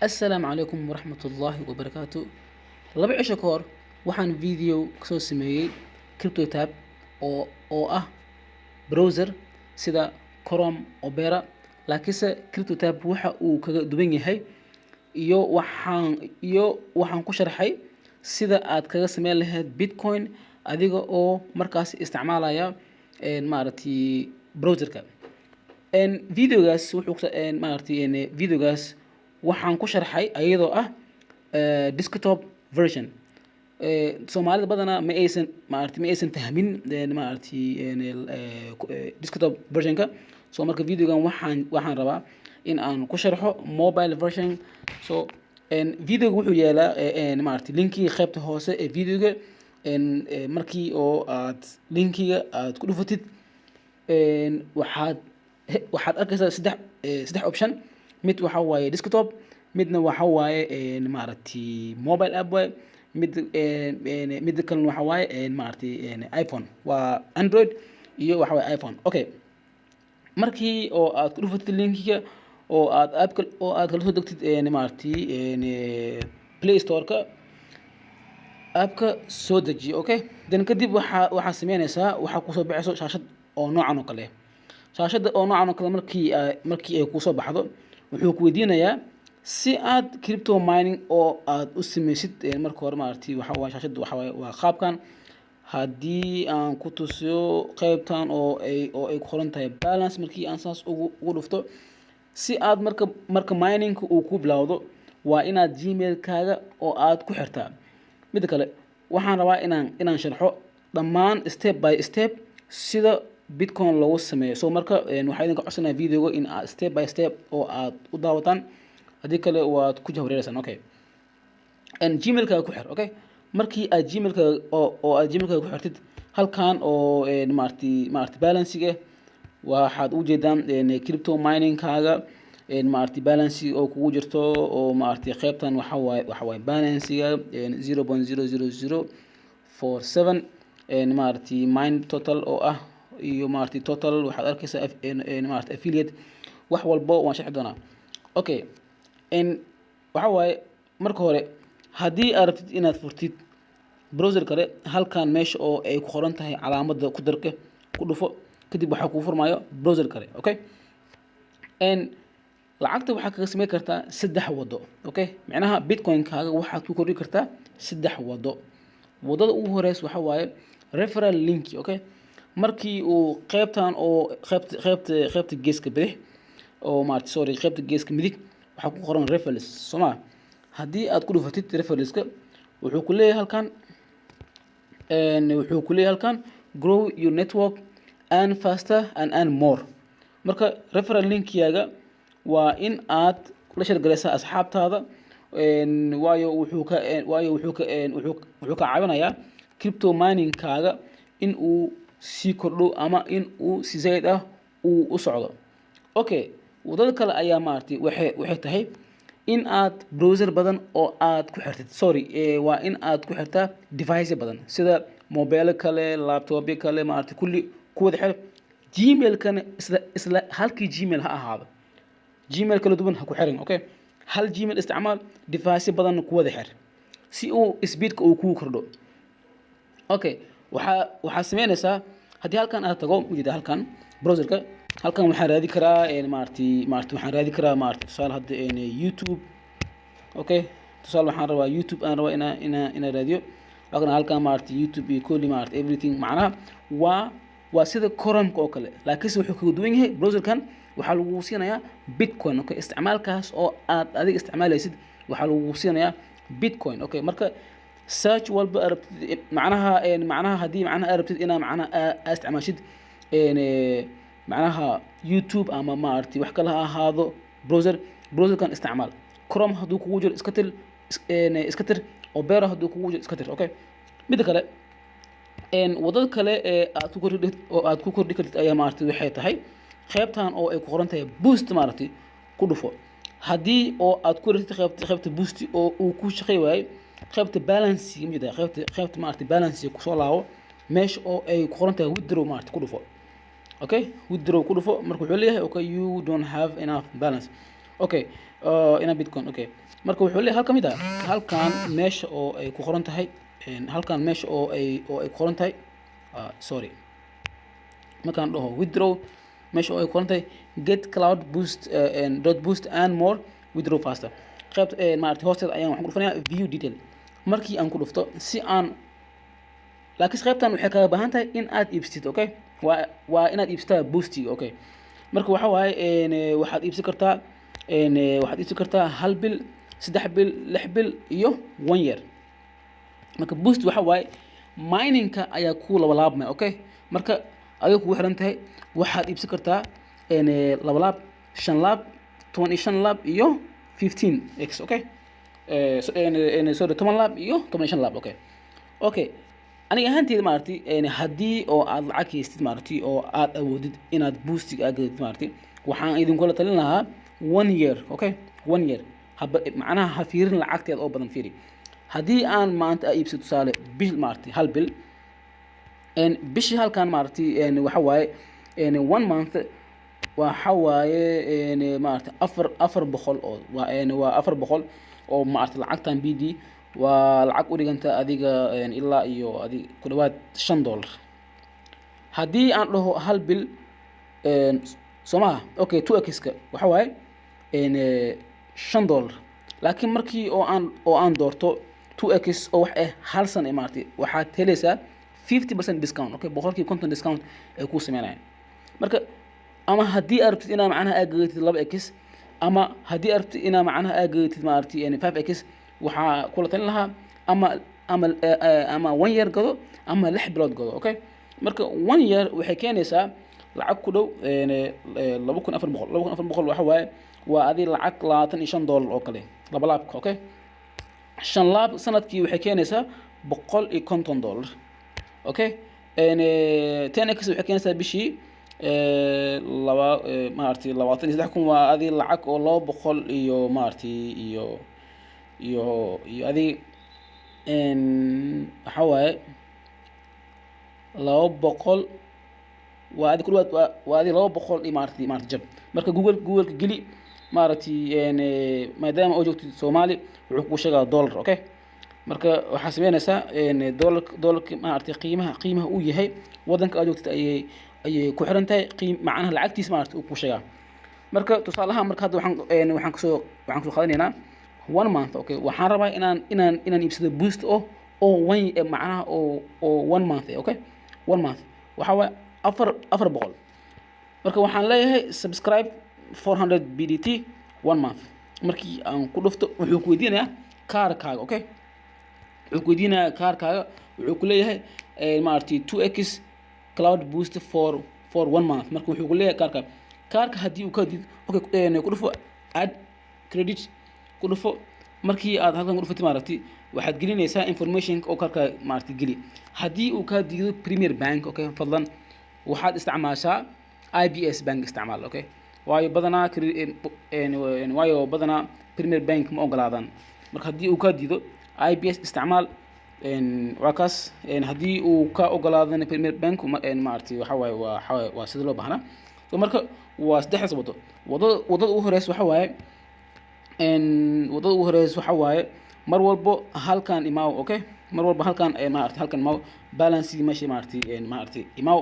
السلام عليكم ورحمة الله وبركاته. لaba cisho ka hor waxaan video kasoo sameeyey crypto tab oo ah browser sida Chrome Opera, laakiinse crypto tab waxa uu kaga duwan yahay iyo waxaan ku sharxay sida aad kaga sameyn lahayd Bitcoin adiga oo markaas isticmaalaya maaragtay browserka. videogaas wuxuu videogaas waxaan ku sharxay ayadoo ah desktop version. Soomaalida badanaa ma aysan fahmin desktop versionka. So marka videogan waxaan rabaa in aan ku sharxo mobile version. So videoga wuxuu yaalaa linkiga qaybta hoose ee videoga. Markii oo aad linkiga aad ku dhufatid waxaad arkaysaa saddex option. mid waxa waaye desktop, midna waxa waaye mobile app waaye, mid kalena waxa waaye iPhone, waa Android iyo waxa waaye iPhone. Okay, markii oo aad ku dhufatid linkiga oo aad kala soo degtid Play Store-ka, app-ka soo deji. Okay, dan kadib waxaa sameynaysaa waxaa kusoo baxayso shaashad oo noocan oo kale shaashada oo noocan oo kale markii ay kusoo baxdo wuxuu ku weydiinayaa si aad crypto mining oo aad u sameysid. marka hore waxa waaye shaashada waa qaabkan. haddii aan ku tusiyo qaybtan oo ay ku qoran tahay balance, markii aan saas ugu dhufto, si aad marka mining uu ku bilowdo waa inaad gmail-kaaga oo aad ku xirtaa. mid kale waxaan rabaa inaan sharxo dhammaan step by step sida Bitcoin loogu sameeyo. So marka waxaa idinka codsanaya videoga in aad step by step oo aad u daawataan, haddii kale waad ku jahwareeraysan. Okay, gmail-kaaga ku xir. Okay, markii aad gmail-kaaga ku xirtid, halkan oo balance-ga waxaad u jeedaan crypto mining-kaaga balance oo kugu jirto oo qaybtan waxa waaye balance-ga 0.00047 mine total oo ah iyo total waxaad arkaysaa affiliate wax walbo waan sharxi doonaa. Okay, waxa waaye marka hore haddii aad rabtid inaad furtid browser kale, halkan meesha oo ay ku qoran tahay calaamadda ku darka ku dhufo, kadib waxaa kuu furmaayo browser kale. Okay, lacagta waxaa kaga sameyn kartaa 3 wado. Okay, macnaha Bitcoin-kaaga waxaad ku kordhin kartaa 3 wado. wadada ugu horeysa waxa waaye referral link. Okay, markii uu qaybtan oo qaybta geeska bidix oo qaybta geeska midig waxaa ku qoran referrals. Soma haddii aad ku dhufatid referralska wuxuu ku leeyahay halkan grow your network and faster and more. marka referral link-yaaga waa in aad la share-gareysaa asxaabtaada, waayo wuxuu ka caawinayaa crypto mining-kaaga in uu sii kordho ama in uu si zaid ah u socdo. Okay, wadada kale ayaa waxay tahay in aad browser badan oo aad ku xirtid. waa in aad ku xirtaa device badan sida mobile kale, laptop kale, kulli ku wada xir. gmail-kana isla halkii gmail ha ahaado, gmail kala duwan ha ku xirin. Okay, hal gmail isticmaal, device badan ku wada xir si uu speed-ka uu kugu kordho. Okay, waxaa sameynaysaa haddii halkan aad tago ujeeda halkan browserka, halkan waxaan raadi karaa waxaan raadi karaa tusaale hadda YouTube. Okay, tusaale waxaan rabaa YouTube aan rabaa inaan raadiyo. halkan YouTube iyo kulli everything macnaha waa sida Chrome-ka oo kale, laakiinse wuxuu kaga duwan yahay browserkan. waxaa lagu siinayaa Bitcoin. Okay, isticmaalkaas oo aad adiga isticmaalaysid waxaa lagu siinayaa Bitcoin. Okay, marka search walba arabtid macnaha haddii arabtid inaa isticmaashid YouTube ama wax kale ha ahaado browserkan isticmaal. Chrome hadduu kugu jiro iska tir, Opera hadduu kugu jiro iska tir. Okay, mid kale wadada kale aad ku kordhi kartid ayaa waxay tahay qaybtan oo ay ku qoran tahay boost. ku dhufo. haddii oo aad ku rirtid qaybta boost oo uu ku shaqeey waayo, qaybta balance qaybta balance ku soo laabo meesha oo ay ku qoran tahay withdraw ku dhufo. Okay, withdraw ku dhufo. marka wuxuu leeyahay okay, you don't have enough balance. okay ina bitcoin okay marka wuxuu leeyahay halka mid ah halkan meesha oo ay ku qoran tahay halkan meesha oo ay ku qoran tahay sorry markaan dhaho withdraw meesha oo ay ku qoran tahay get cloud boost and dot boost and more withdraw faster qaybta maartay hoosteeda ayaan waxaan ku dhufanayaa view detail markii aan ku dhufto si aan laakiin qaybtan waxay kaga baahan tahay in aad iibsatid okay waa inaad iibsataa boostiga okay marka waxa waaye waxaad iibsan kartaa hal bil 3 bil 6 bil iyo 1 year marka boost waxa waaye miningka ayaa ku labalaabmay okay marka adiga kugu xiran tahay waxaad iibsan kartaa labalaab 5 laab 25 laab iyo 15x okay sorry 10 laab iyo 15 laab okay okay aniga ahaanteeda maartay haddii oo aad lacag haystid maartay oo aad awoodid inaad boostiga aad gadid maartay waxaan idin kula talin lahaa 1 year okay 1 year macnaha ha fiirin lacagteeda oo badan fiiri haddii aan maanta iibsato tusaale bil maartay hal bil bishii halkan maartay waxa waaye 1 month waxa waaye maartay 400 oo waa 400 oo maartay lacagtan BD waa lacag u dhiganta adiga ilaa iyo adiga ku dhawaad $5 haddii aan dhaho hal bil Soomaa okay 2x-ka waxa waaye $5 laakiin markii oo aan doorto 2x oo wax hal sano maartay waxaad helaysaa 50% discount okay boqolkiiba 50 discount ay ku sameeyaan marka ama haddii aad rabtid inaad macnaha aad gadatid 2x ama haddii aad rabtid inaad macnaha aad gadatid maartay 5x waxaa kula talin lahaa ama 1 year gado ama 6 bilood gado okay marka 1 year waxay keenaysaa lacag ku dhow 2400 waxa waaye waa adi lacag $25 oo kale laba laabka okay 5 laab sanadkii waxay keenaysaa $150 okay 10x waxay keenaysaa bishii maartay 23 waa adi lacag oo 200 iyo maartay iyo adi waxa waaye 200 waa adi kulwaad waa adi 200 iyo maartay jab marka google geli maartay maadaama oo joogtid Soomaali wuxuu ku sheegaa dollar okay marka waxa sameynaysaa dollarka maartay qiimaha uu yahay wadanka aad joogtid ayay ku xiran tahay macnaha lacagtiisa maartay uu ku sheegaa marka tusaalaha marka hadda waxaan soo qaadanaynaa 1 month okay waxaan rabaa inaan iibsado boost macnaha oo 1 month okay 1 month waxa waa 400 marka waxaan leeyahay subscribe 400 BDT 1 month markii aan ku dhufto wuxuu ku weydiinayaa kaarkaaga okay wuxuu ku weydiinayaa kaarkaaga wuxuu ku leeyahay maartay 2x cloud boost for 1 month marka wuxuu ku leeyahay kaarka haddii uu ka did okay ku dhufo add credit ku dhufo markii aad halkan ku dhufatay maartay waxaad gelinaysaa information oo kaarka maartay geli haddii uu ka diido Premier Bank okay fadlan waxaad isticmaashaa IBS Bank isticmaal okay waayo badanaa Premier Bank ma ogolaadaan marka haddii uu ka diido IBS isticmaal waa kaas haddii uu ka ogolaadana Premier Bank maartay waxa waaye waa sida loo baahnaa so marka waa saddex wadada ugu horeysa waxa waaye wadada ugu horeysa waxa waaye mar walba halkan imaaw okay mar walba halkan halkan imaaw balance meesha maartay imaaw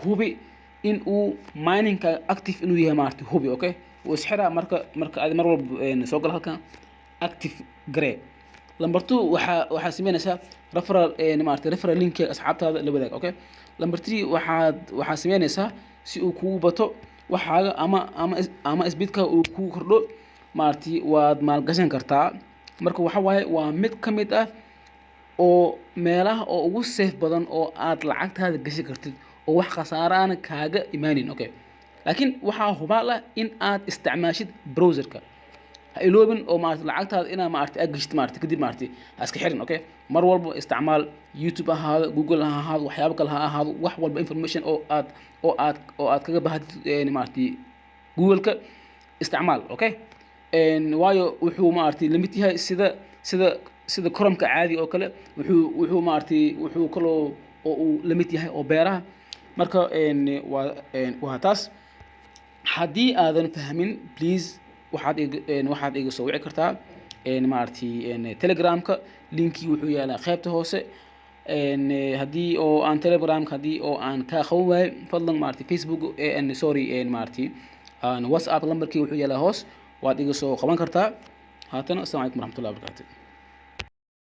hubi in uu miningka active inuu yahay hubi okay isxira marka aad mar walba soo gal halkan active gray number 2 waxa sameynaysaa referral link asxaabtaada la wadaag okay number 3 waxa sameynaysaa si uu kugu bato waxaaga ama isbidka uu kugu kordho maartay waad maalgashan kartaa marka waxa waaye waa mid ka mid ah oo meelaha oo ugu safe badan oo aad lacagtaada gashi kartid oo wax khasaaro aan kaaga imaanin okay laakiin waxa hubaal ah in aad isticmaashid browserka ha iloobin oo lacagtaada ina aad gashid kadib iska xirin okay mar walba isticmaal YouTube ahaado Google ahaado waxyaabo kale ha ahaado wax walba information oo aad kaga baahatid Google-ka isticmaal okay waayo wuxuu limit yahay sida Chrome-ka caadi oo kale wuxuu kaloo oo uu limit yahay oo beeraha marka waa taas haddii aadan fahmin please waxaad iga soo wici kartaa maaragtay telegramka linkii wuxuu yaalaa qaybta hoose haddii oo aan telegramka haddii oo aan kaa qaban waayo fadlan maaragtay facebook sorry maaragtay whatsapp lambarkii wuxuu yaalaa hoos waad iga soo qaban kartaa haatan assalaamu calaykum waraxmatullahi wabarakaatu